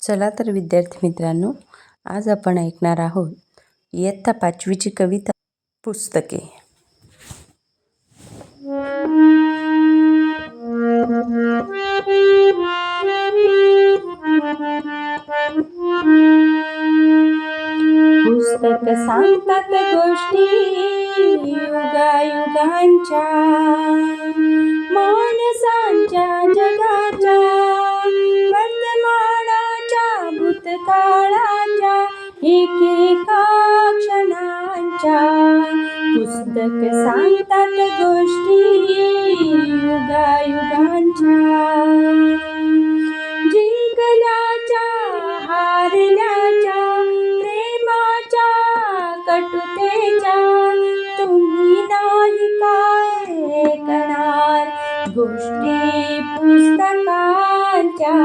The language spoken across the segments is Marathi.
चला तर विद्यार्थी मित्रांनो, आज आपण ऐकणार आहोत इयत्ता 5वीची कविता पुस्तके. पुस्तक सांगतात गोष्टी युगायुगांच्या, माणसांच्या जगाच्या, वर्तमानाच्या भूतकाळाच्या, एकेका क्षणांच्या. पुस्तक सांगतात गोष्टी युगायुगांच्या, जिंकल्याच्या हारल्याच्या, प्रेमाच्या कटुतेच्या, तुम्ही नाही काय ऐकणार गोष्टी पुस्तकांच्या.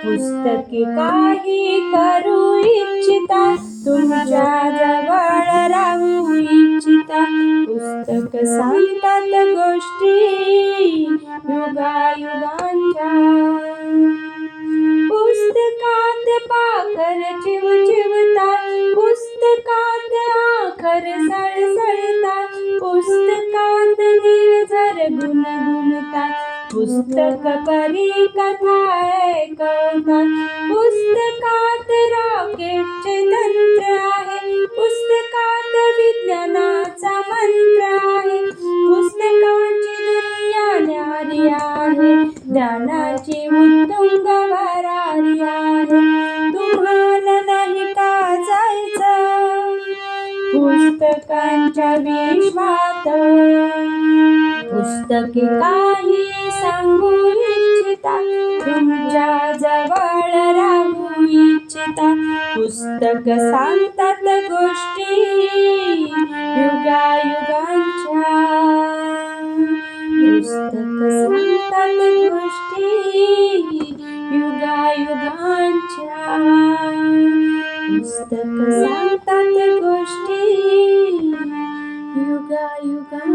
पुस्तके काही करू इच्छिता, तुमच्या जवळ राहू इच्छिता. पुस्तक सांगतात गोष्टी युगायुगांच्या. पुस्तकात पाखर चिवचिवतात, पुस्तकात आखर सळसळतात, पुस्तकात निर्झर गुणगुणतात, पुस्तक परी कथा ऐकवतात. पुस्तकात रॉकेटचे तंत्र आहे, पुस्तकात विज्ञानाचा मंत्र आहे, पुस्तकांची दुनिया न्यारी आहे, ज्ञानाची उत्तुंग भरारी आहे. तुम्हाला नाही का जायचं पुस्तकांच्या विश्वात? पुस्तके काही सांगू इच्छिता, तुमच्या जवळ राहू इच्छिता. पुस्तक सांगतात गोष्टी युगायुगांच्या. पुस्तक सांगतात गोष्टी युगायुगांच्या. पुस्तक सांगतात गोष्टी युगायुगांच्या.